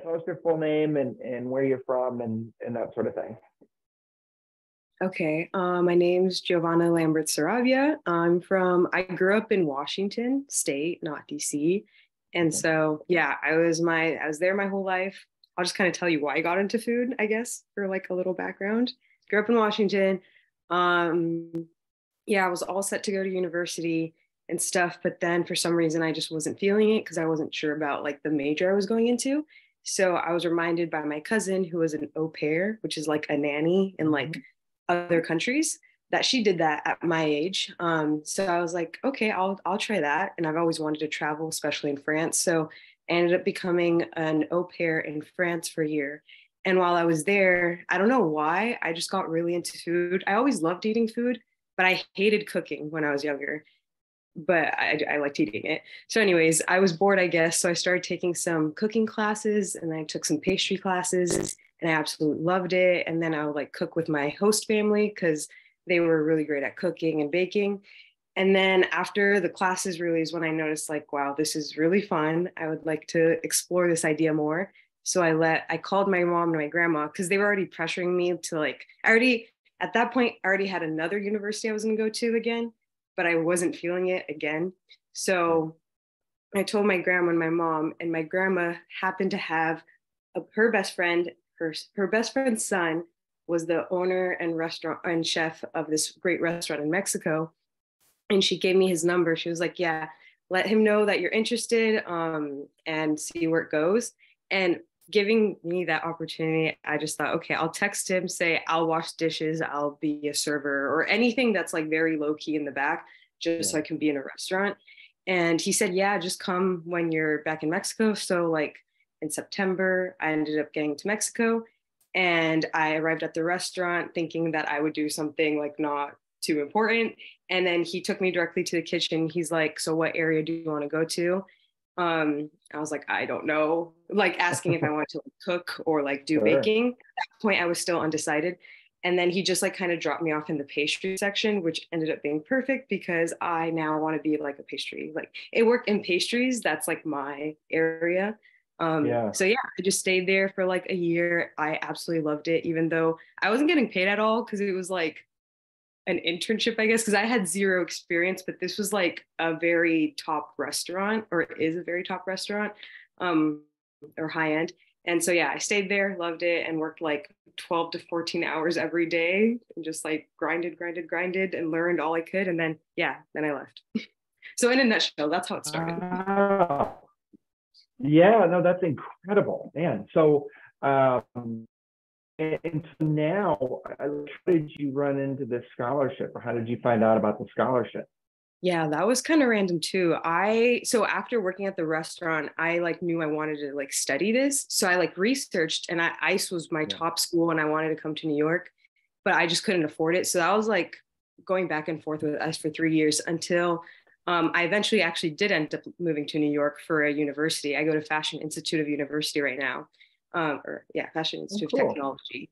tell us your full name and where you're from and that sort of thing. Okay, my name's Giovanna Lamberth-Sarabia. I grew up in Washington State, not DC. And so, yeah, I was there my whole life. I'll just kind of tell you why I got into food, I guess, for like a little background. Grew up in Washington. Um, yeah, I was all set to go to university and stuff, but then for some reason I just wasn't feeling it because I wasn't sure about like the major I was going into. So I was reminded by my cousin who was an au pair, which is like a nanny in like other countries, that she did that at my age. So I was like, okay, I'll try that. And I've always wanted to travel, especially in France. So I ended up becoming an au pair in France for a year. And while I was there, I don't know why, I just got really into food. I always loved eating food, but I hated cooking when I was younger. But I liked eating it. So, anyways, I was bored, I guess. So I started taking some cooking classes and I took some pastry classes and I absolutely loved it. And then I would like cook with my host family because they were really great at cooking and baking. And then after the classes really is when I noticed like, wow, this is really fun. I would like to explore this idea more. So I called my mom and my grandma because they were already pressuring me to like, at that point, I already had another university I was going to go to again, but I wasn't feeling it again. So I told my grandma and my grandma happened to have her best friend, her best friend's son was the owner and restaurant and chef of this great restaurant in Mexico. And she gave me his number. She was like, yeah, let him know that you're interested and see where it goes. And giving me that opportunity, I just thought, okay, I'll text him, say, I'll wash dishes, I'll be a server or anything that's like very low key in the back, just so I can be in a restaurant. And he said, yeah, just come when you're back in Mexico. So like in September, I ended up getting to Mexico and I arrived at the restaurant thinking that I would do something like not too important. And then he took me directly to the kitchen. He's like, so what area do you want to go to? I was like, I don't know, like asking if I want to cook or like do baking. At that point, I was still undecided. And then he just like kind of dropped me off in the pastry section, which ended up being perfect because I now want to be like a pastry. Like it worked in pastries. That's like my area. So yeah, I just stayed there for like a year. I absolutely loved it, even though I wasn't getting paid at all because it was like an internship, I guess, because I had zero experience, but this was like a very top restaurant, or it is a very top restaurant, or high end. And so, yeah, I stayed there, loved it, and worked like 12 to 14 hours every day and just like grinded and learned all I could. And then, yeah, then I left. So in a nutshell, that's how it started. Yeah, no, that's incredible, man. So, and so now, how did you run into this scholarship, or how did you find out about the scholarship? Yeah, that was kind of random too. So after working at the restaurant, I like knew I wanted to like study this. So I like researched and ICE was my top school and I wanted to come to New York, but I just couldn't afford it. So I was like going back and forth with ICE for 3 years until I eventually actually did end up moving to New York for a university. I go to Fashion Institute of University right now. Fashion Institute of Technology.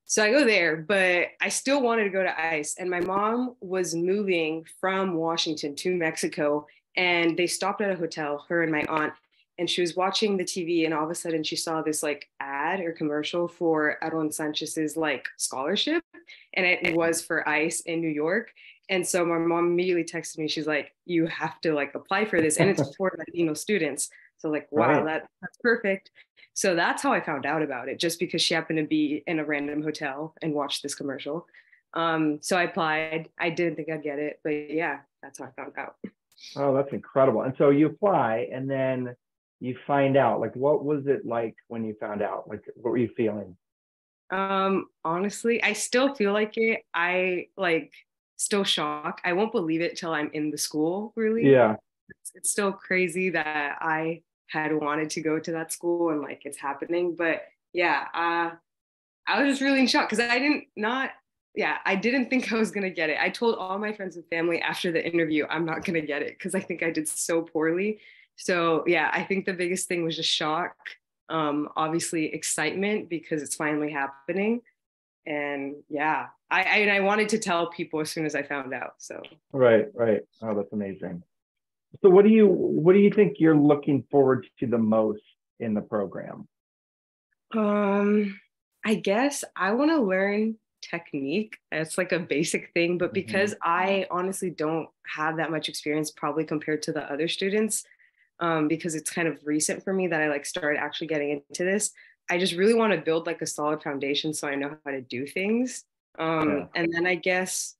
So I go there, but I still wanted to go to ICE. And my mom was moving from Washington to Mexico, and they stopped at a hotel, her and my aunt, and she was watching the TV, and all of a sudden she saw this like ad or commercial for Aarón Sánchez's like scholarship, and it was for ICE in New York. And so my mom immediately texted me. She's like, "You have to like apply for this, and it's for Latino students." So like, wow, that's perfect. So that's how I found out about it, just because she happened to be in a random hotel and watched this commercial. So I applied. I didn't think I'd get it, but yeah, that's how I found out. Oh, that's incredible. And so you apply and then you find out, like, what was it like when you found out? Like, what were you feeling? Honestly, I still feel like it. I like still shocked. I won't believe it till I'm in the school, really. Yeah. It's still crazy that I had wanted to go to that school and like it's happening. But yeah, I was just really in shock because I didn't think I was going to get it. I told all my friends and family after the interview, I'm not going to get it because I think I did so poorly. So yeah, I think the biggest thing was just shock. Obviously excitement because it's finally happening. And yeah, I wanted to tell people as soon as I found out. So right. Oh, that's amazing. So what do you think you're looking forward to the most in the program? I guess I want to learn technique. It's like a basic thing, but because I honestly don't have that much experience, probably compared to the other students, because it's kind of recent for me that I like started actually getting into this. I just really want to build like a solid foundation so I know how to do things. And then I guess,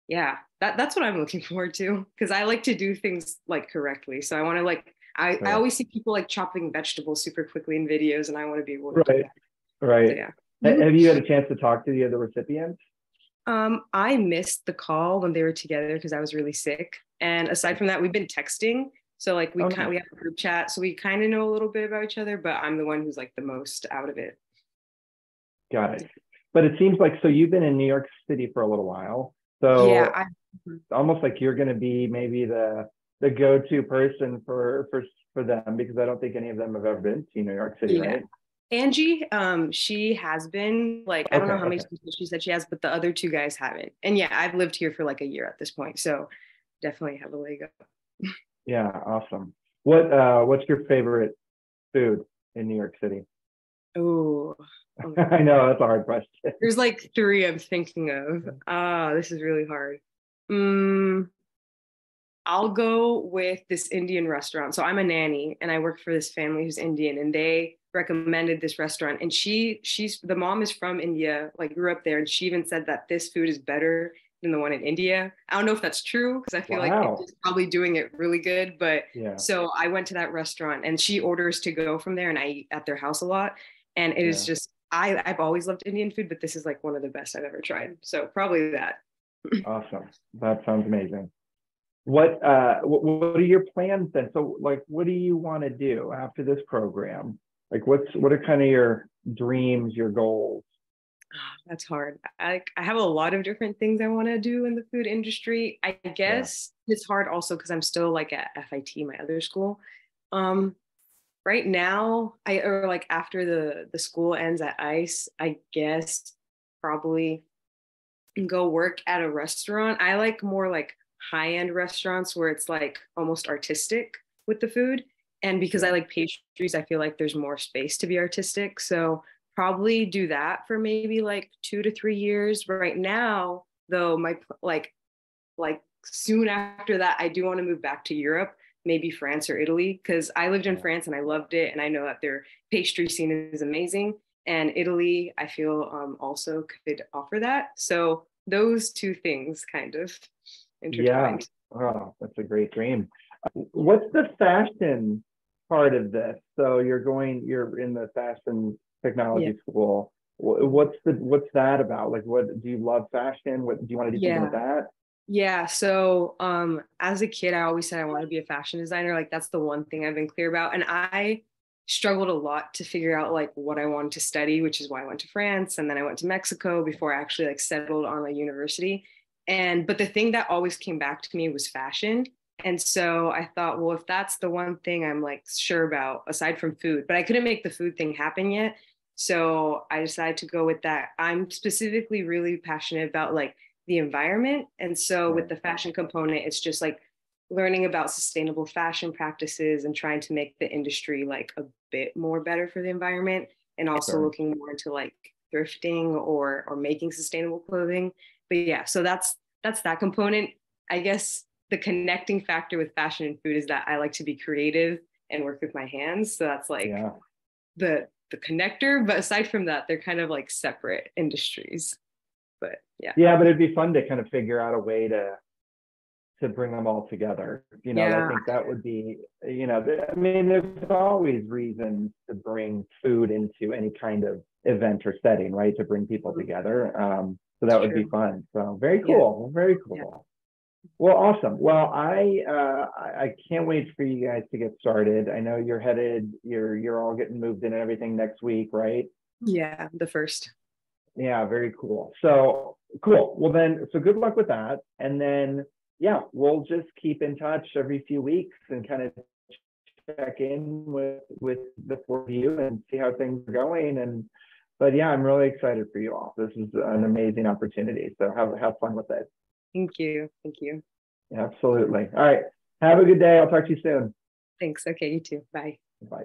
yeah, that's what I'm looking forward to, because I like to do things like correctly. So I want to like, I always see people like chopping vegetables super quickly in videos, and I want to be able to do that. Right. So, yeah. Have you had a chance to talk to the other recipients? I missed the call when they were together because I was really sick. And aside from that, we've been texting. So like we have a group chat. So we kind of know a little bit about each other, but I'm the one who's like the most out of it. Got it. But it seems like, so you've been in New York City for a little while. So yeah, almost like you're going to be maybe the go-to person for them, because I don't think any of them have ever been to New York City, right? Angie, she has been, like, I don't know how many she said she has, but the other two guys haven't. And yeah, I've lived here for like a year at this point, so definitely have a leg up. Yeah, awesome. What's your favorite food in New York City? Oh, I know that's a hard question. There's like three I'm thinking of. This is really hard. I'll go with this Indian restaurant. So I'm a nanny and I work for this family who's Indian, and they recommended this restaurant. And she's the mom is from India, like grew up there, and she even said that this food is better than the one in India. I don't know if that's true, because I feel like it's probably doing it really good. But so I went to that restaurant, and she orders to go from there, and I eat at their house a lot. And it is just, I've always loved Indian food, but this is like one of the best I've ever tried. So probably that. Awesome. That sounds amazing. What are your plans then? So like, what do you want to do after this program? Like, what are kind of your dreams, your goals? That's hard. I have a lot of different things I want to do in the food industry. I guess it's hard also because I'm still like at FIT, my other school. Right now, or like after the school ends at ICE, I guess probably go work at a restaurant. I like more like high-end restaurants where it's like almost artistic with the food. And because I like pastries, I feel like there's more space to be artistic. So probably do that for maybe like 2 to 3 years. Right now, though, my like soon after that, I do want to move back to Europe, maybe France or Italy, because I lived in France and I loved it. And I know that their pastry scene is amazing. And Italy, I feel also could offer that. So those two things kind of intertwined. Yeah, oh, that's a great dream. What's the fashion part of this? So you're in the fashion technology school. What's that about? Like, what do you love fashion? What do you want to do something with that? Yeah. So as a kid, I always said I want to be a fashion designer. Like that's the one thing I've been clear about. And I struggled a lot to figure out like what I wanted to study, which is why I went to France. And then I went to Mexico before I actually like settled on a university. But the thing that always came back to me was fashion. And so I thought, well, if that's the one thing I'm like sure about aside from food, but I couldn't make the food thing happen yet. So I decided to go with that. I'm specifically really passionate about like the environment. And so with the fashion component, it's just like learning about sustainable fashion practices and trying to make the industry like a bit more better for the environment, and also looking more into like thrifting or making sustainable clothing. But yeah, so that's that component. I guess the connecting factor with fashion and food is that I like to be creative and work with my hands. So that's like the connector. But aside from that, they're kind of like separate industries. But yeah, but it'd be fun to kind of figure out a way to bring them all together. I think that would be, I mean, there's always reasons to bring food into any kind of event or setting, right? To bring people together. So that would be fun. So very cool. Very cool. Yeah. Well, awesome. Well, I can't wait for you guys to get started. I know you're all getting moved in and everything next week, right? Yeah, the first. Yeah, very cool. So cool. Well then, so good luck with that. And then, we'll just keep in touch every few weeks and kind of check in with the four of you and see how things are going. But I'm really excited for you all. This is an amazing opportunity. So have fun with it. Thank you. Thank you. Absolutely. All right. Have a good day. I'll talk to you soon. Thanks. Okay, you too. Bye. Bye.